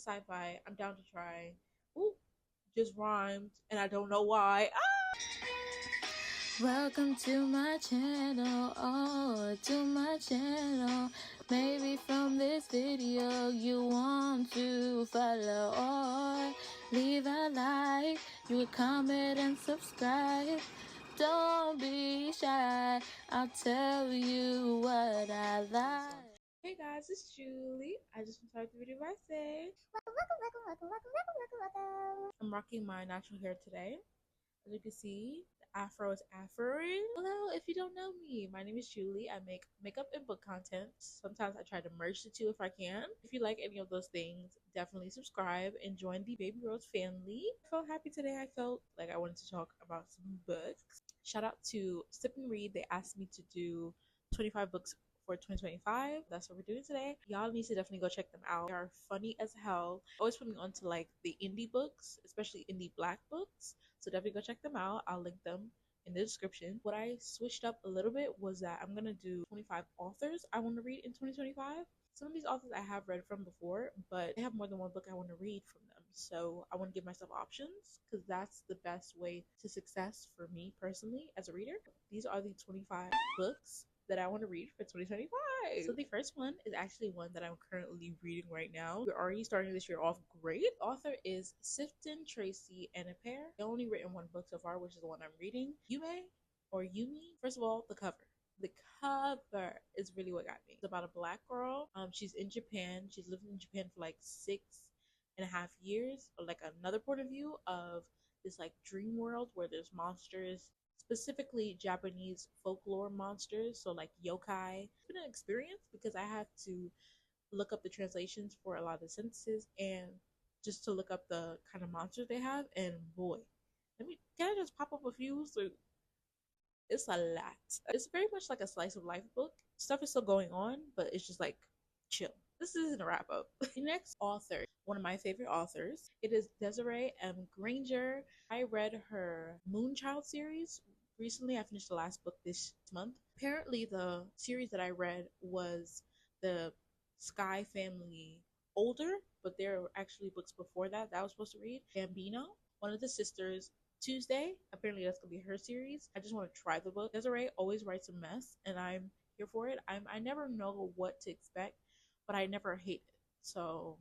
sci-fi, I'm down to try. Ooh, just rhymed, and I don't know why. Welcome to my channel, oh, to my channel. Maybe from this video you want to follow or leave a like, you would comment and subscribe. Don't be shy, I'll tell you what I like. Hey guys, it's Julie. I just want to start the video by saying I'm rocking my natural hair today. As you can see, the afro is afroing. Hello, if you don't know me, my name is Julie. I make makeup and book content. Sometimes I try to merge the two if I can. If you like any of those things, definitely subscribe and join the Baby Rose family. I felt happy today. I felt like I wanted to talk about some books. Shout out to Sip and Read. They asked me to do 25 books for 2025. That's what we're doing today. Y'all need to definitely go check them out. They are funny as hell. Always put me on to like the indie books, especially indie black books. So definitely go check them out. I'll link them in the description. What I switched up a little bit was that I'm gonna do 25 authors I want to read in 2025. Some of these authors I have read from before, but they have more than one book I want to read from them. So I want to give myself options because that's the best way to success for me personally as a reader. These are the 25 books that I want to read for 2025. So the first one is actually one that I'm currently reading right now. We're already starting this year off great. The author is Sifton Tracy and a pair. They only written one book so far, which is the one I'm reading. Yume or Yumi. First of all, the cover. The cover is really what got me. It's about a black girl. She's in Japan. She's lived in Japan for like 6.5 years, or like another point of view of this like dream world where there's monsters, specifically Japanese folklore monsters, so like yokai. It's been an experience because I have to look up the translations for a lot of the sentences and just to look up the kind of monsters they have. And boy, can I just pop up a few? So it's a lot. It's very much like a slice of life book. Stuff is still going on, but it's just like chill. This isn't a wrap up. The next author, one of my favorite authors, it is Desiree M. Granger. I read her Moonchild series recently. I finished the last book this month. Apparently, the series that I read was the Sky Family older, but there were actually books before that I was supposed to read. Bambino, one of the sisters, Tuesday. Apparently, that's gonna be her series. I just want to try the book. Desiree always writes a mess, and I'm here for it. I never know what to expect, but I never hate it. So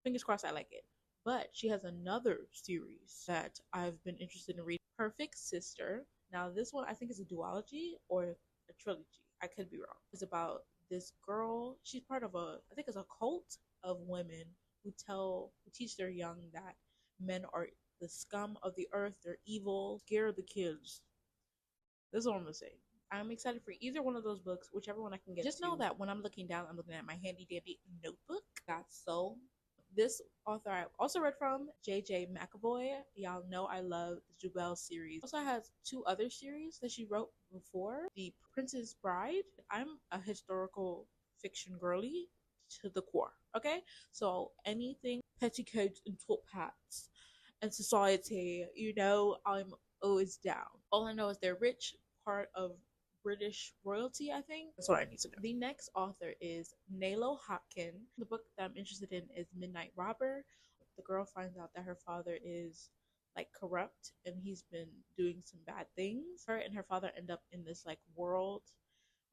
fingers crossed I like it. But she has another series that I've been interested in reading, Perfect Sister. Now this one I think is a duology or a trilogy. I could be wrong. It's about this girl. She's part of I think it's a cult of women who teach their young that men are the scum of the earth. They're evil. Scare the kids. That's what I'm gonna say. I'm excited for either one of those books, whichever one I can get. Just know that when I'm looking down, I'm looking at my handy dandy notebook. Got Soul. This author I also read from, J.J. McAvoy. Y'all know I love the Jubel series. Also has two other series that she wrote before, The Princess Bride. I'm a historical fiction girly to the core, okay? So anything petticoats and top hats and society, I'm always down. All I know is they're rich, part of British royalty, I think. That's what I need to know. The next author is Nalo Hopkin. The book that I'm interested in is Midnight Robber. The girl finds out that her father is like corrupt and he's been doing some bad things. Her and her father end up in this like world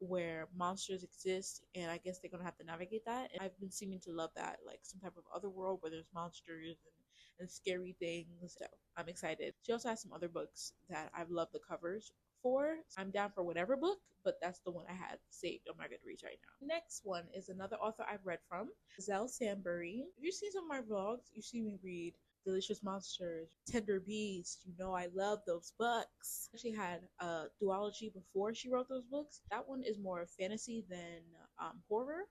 where monsters exist, and I guess they're gonna have to navigate that. And I've been seeming to love that, like some type of other world where there's monsters and scary things. So I'm excited. She also has some other books that I've loved the covers for. I'm down for whatever book, but that's the one I had saved on my Goodreads right now. Next one is another author I've read from, Zell Sambury. If you've seen some of my vlogs, you see me read Delicious Monsters, Tender Beast. You know I love those books. She had a duology before she wrote those books. That one is more fantasy than horror,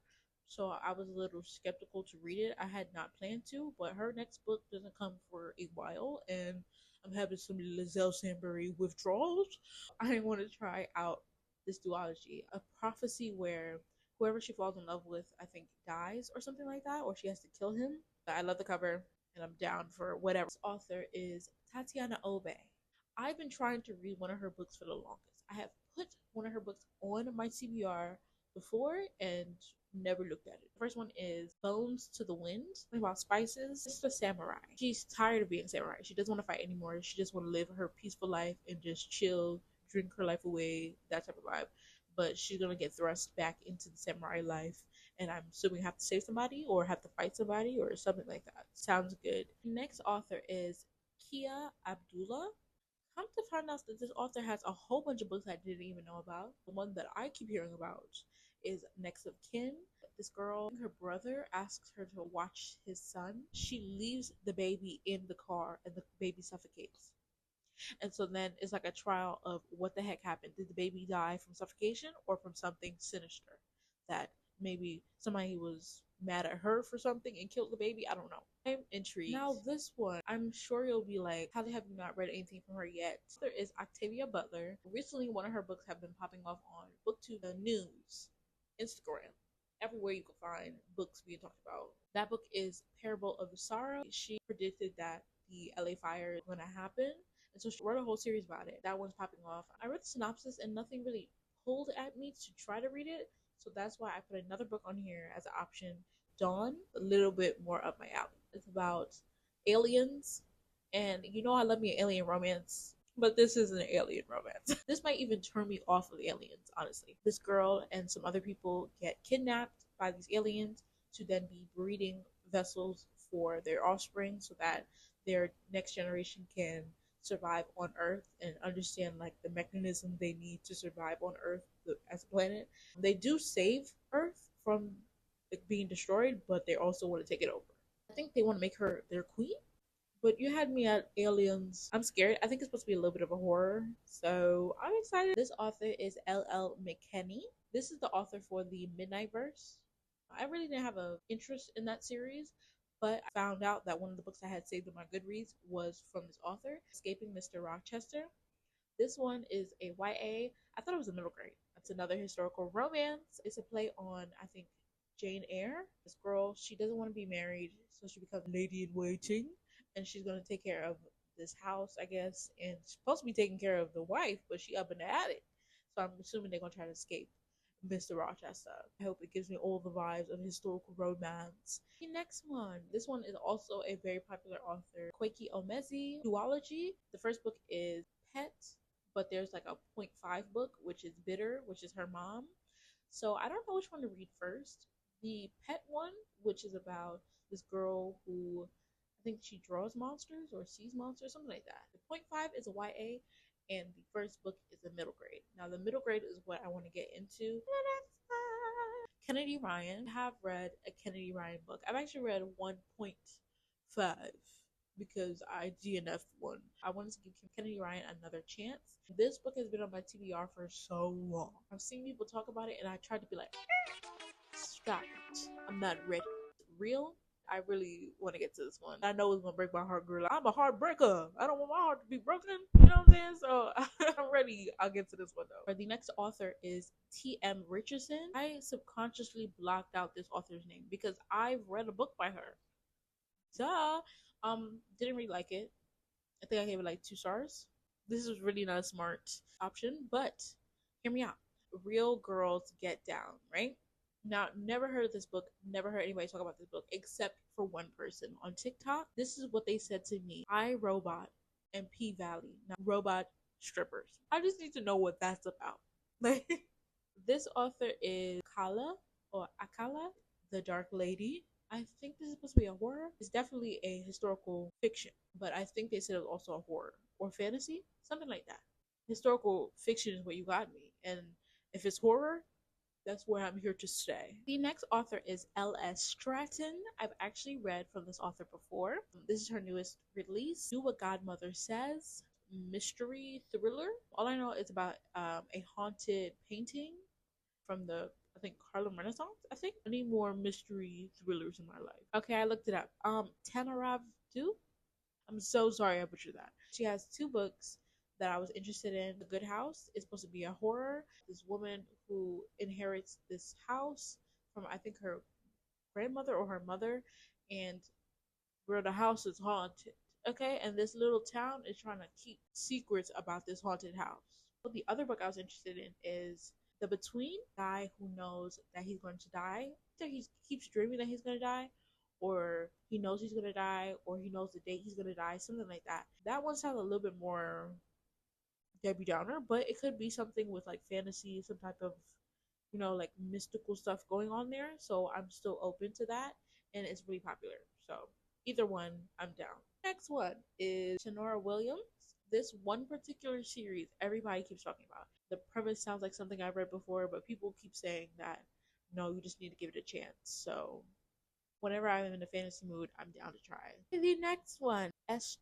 so I was a little skeptical to read it. I had not planned to, but her next book doesn't come for a while, and I'm having some Lizelle Sambury withdrawals. I want to try out this duology, a prophecy where whoever she falls in love with, I think, dies or something like that, or she has to kill him. I love the cover, and I'm down for whatever. This author is Tatiana Obe. I've been trying to read one of her books for the longest. I have put one of her books on my TBR before, and Never looked at it. The first one is Bones to the Wind, about spices. It's a samurai. She's tired of being a samurai. She doesn't want to fight anymore. She just want to live her peaceful life and just chill, drink her life away, that type of vibe. But she's gonna get thrust back into the samurai life, and I'm assuming have to save somebody or have to fight somebody or something like that. Sounds good. Next author is Kia Abdullah. Come to find out that this author has a whole bunch of books I didn't even know about. The one that I keep hearing about is Next of Kin. This girl, her brother asks her to watch his son. She leaves the baby in the car and the baby suffocates. And so then it's like a trial of what the heck happened. Did the baby die from suffocation or from something sinister? That maybe somebody was mad at her for something and killed the baby. I don't know. I'm intrigued. Now this one, I'm sure you'll be like, how have you not read anything from her yet? There is Octavia Butler. Recently, one of her books have been popping off on BookTube, the news, Instagram, everywhere you can find books being talked about. That book is Parable of Sorrow. She predicted that the LA fire is going to happen, and so she wrote a whole series about it. That one's popping off. I read the synopsis and nothing really pulled at me to try to read it, so that's why I put another book on here as an option. Dawn, a little bit more up my alley. It's about aliens, and you know I love me an alien romance, but this isn't an alien romance. This might even turn me off of aliens, honestly. This girl and some other people get kidnapped by these aliens to then be breeding vessels for their offspring so that their next generation can survive on Earth and understand like the mechanism they need to survive on Earth as a planet. They do save Earth from being destroyed, but they also want to take it over. I think they want to make her their queen. But you had me at aliens. I'm scared. I think it's supposed to be a little bit of a horror. So I'm excited. This author is L.L. McKenney. This is the author for the Midnight Verse. I really didn't have an interest in that series, but I found out that one of the books I had saved on my Goodreads was from this author, Escaping Mr. Rochester. This one is a YA. I thought it was a middle grade. It's another historical romance. It's a play on, I think, Jane Eyre. This girl, she doesn't want to be married, so she becomes lady in waiting, and she's going to take care of this house, I guess, and she's supposed to be taking care of the wife, but she up in the attic. So I'm assuming they're going to try to escape Mr. Rochester. I hope it gives me all the vibes of historical romance. The next one. This one is also a very popular author, Kweki Omezi. Duology. The first book is Pet, but there's like a point 0.5 book, which is Bitter, which is her mom. So I don't know which one to read first. The Pet one, which is about this girl who I think she draws monsters or sees monsters, something like that. The point 0.5 is a YA, and the first book is a middle grade. Now, the middle grade is what I want to get into. Kennedy Ryan. I have read a Kennedy Ryan book. I've actually read 1.5 because I DNF'd one. I wanted to give Kennedy Ryan another chance. This book has been on my TBR for so long. I've seen people talk about it, and I tried to be like, stop it. I'm not ready. Real. I really want to get to this one. I know it's gonna break my heart, girl. I'm a heartbreaker. I don't want my heart to be broken. You know what I'm saying? So I'm ready. I'll get to this one though. The next author is T.M. Richardson. I subconsciously blocked out this author's name because I've read a book by her. Duh. Didn't really like it. I think I gave it like 2 stars. This is really not a smart option, but hear me out. Real Girls Get Down, right? Now, never heard of this book, never heard anybody talk about this book except for one person on TikTok. This is what they said to me: I, Robot, and P Valley, now robot strippers. I just need to know what that's about. Like, this author is Kala or Akala, the Dark Lady. I think this is supposed to be a horror. It's definitely a historical fiction, but I think they said it was also a horror or fantasy, something like that. Historical fiction is what you got me, and if it's horror, that's where I'm here to stay. The next author is L.S. Stratton. I've actually read from this author before. This is her newest release, Do What Godmother Says, mystery thriller. All I know is about a haunted painting from the, I think, Harlem Renaissance. I need more mystery thrillers in my life. Okay, I looked it up. Tanarav Du. I'm so sorry I butchered that. She has 2 books that I was interested in. The Good House is supposed to be a horror. This woman who inherits this house from, I think, her grandmother or her mother, and where the house is haunted. Okay, and this little town is trying to keep secrets about this haunted house. The other book I was interested in is The between guy who knows that he's going to die, either he keeps dreaming that he's going to die, or he knows he's going to die, or he knows the date he's going to die, something like that. That one sounds a little bit more Debbie Downer, but it could be something with like fantasy, some type of, like mystical stuff going on there. So I'm still open to that, and it's really popular. So either one, I'm down. Next one is Sonora Williams. This one particular series, everybody keeps talking about. The premise sounds like something I've read before, but people keep saying that no, you just need to give it a chance. So whenever I'm in a fantasy mood, I'm down to try it. The next one, Esther.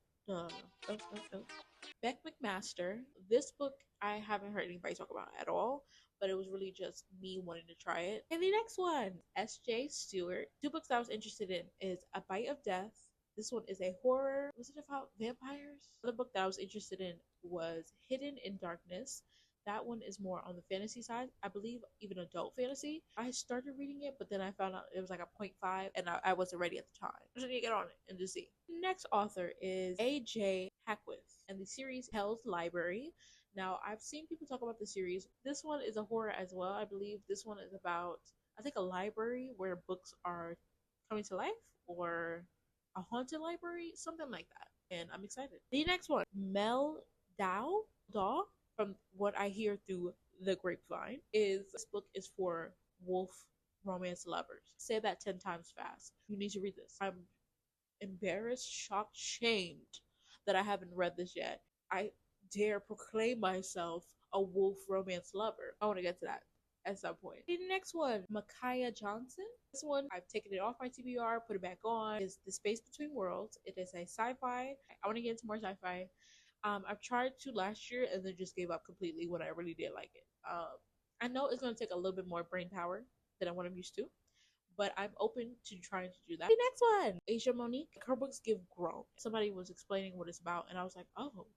Beck McMaster. This book I haven't heard anybody talk about at all, but it was really just me wanting to try it. And the next one, S.J. Stewart. Two books that I was interested in is A Bite of Death. This one is a horror. Was it about vampires? The book that I was interested in was Hidden in Darkness. That one is more on the fantasy side. I believe even adult fantasy. I started reading it, but then I found out it was like a point 0.5 and I wasn't ready at the time. I just need to get on it and just see. Next author is A.J. Hackworth, and the series Hell's Library. Now, I've seen people talk about the series. This one is a horror as well. I believe this one is about, I think, a library where books are coming to life, or a haunted library, something like that. And I'm excited. The next one, Mel Daw, from what I hear through the grapevine, is this book is for wolf romance lovers. Say that 10 times fast. You need to read this. I'm embarrassed, shocked, shamed that I haven't read this yet. I dare proclaim myself a wolf romance lover. I want to get to that at some point. The next one, Micaiah Johnson. This one, I've taken it off my TBR, put it back on. Is The Space Between Worlds. It is a sci-fi. I want to get into more sci-fi. I've tried to last year and then just gave up completely when I really did like it. I know it's going to take a little bit more brain power than what I'm used to, but I'm open to trying to do that. The next one, Asia Monique. Her books give grown. Somebody was explaining what it's about, and I was like, oh,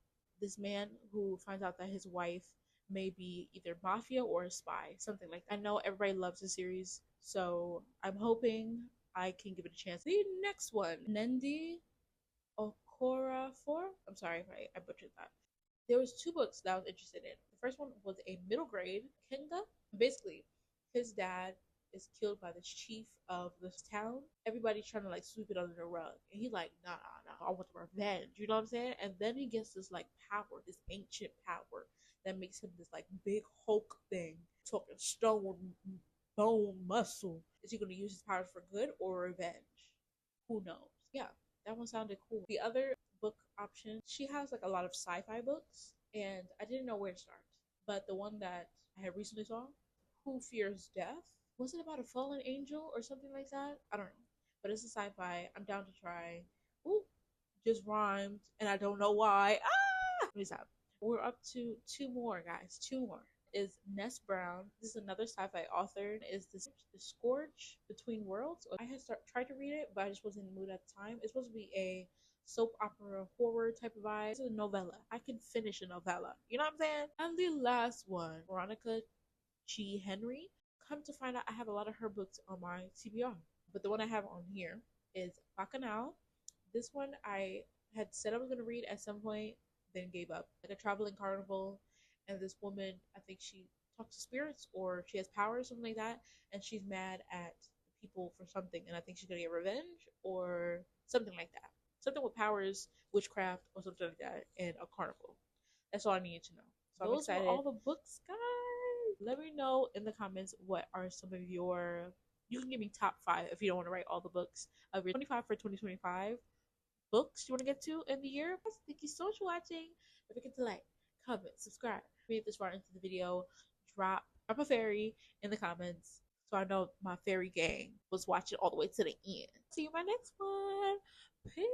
this man who finds out that his wife may be either mafia or a spy, something like that. I know everybody loves the series, so I'm hoping I can give it a chance. The next one, Nendi Okorafor. I'm sorry if I butchered that. There was two books that I was interested in. The first one was a middle grade Kenga. Basically, his dad is killed by the chief of this town. Everybody's trying to like sweep it under the rug, and he's like, nah, nah, nah, I want the revenge. You know what I'm saying? And then he gets this like power, this ancient power that makes him this like big Hulk thing, talking stone, bone, muscle. Is he going to use his powers for good or revenge? Who knows? Yeah, that one sounded cool. The other book option, she has like a lot of sci-fi books, and I didn't know where to start. But the one that I had recently saw, Who Fears Death, was it about a fallen angel or something like that? I don't know. But it's a sci-fi. I'm down to try. Ooh, just rhymed, and I don't know why. Ah! Let me stop. We're up to two more, guys. Two more. Is Ness Brown. This is another sci-fi author. Is this The Scourge Between Worlds? I had tried to read it, but I just wasn't in the mood at the time. It's supposed to be a soap opera horror type of vibe. It's a novella. I can finish a novella. You know what I'm saying? And the last one, Veronica G. Henry. Come to find out, I have a lot of her books on my TBR. But the one I have on here is Bacchanal. This one I had said I was going to read at some point, then gave up. Like a traveling carnival, and this woman, I think she talks to spirits or she has powers, something like that, and she's mad at people for something, and I think she's going to get revenge or something like that. Something with powers, witchcraft, or something like that, and a carnival. That's all I needed to know. So those were all the books, guys. Let me know in the comments what are some of your. You can give me top 5 if you don't want to write all the books of your 25 for 2025 books you want to get to in the year. Thank you so much for watching. Don't forget to like, comment, subscribe. If this far into the video, drop a fairy in the comments so I know my fairy gang was watching all the way to the end. See you in my next one. Peace.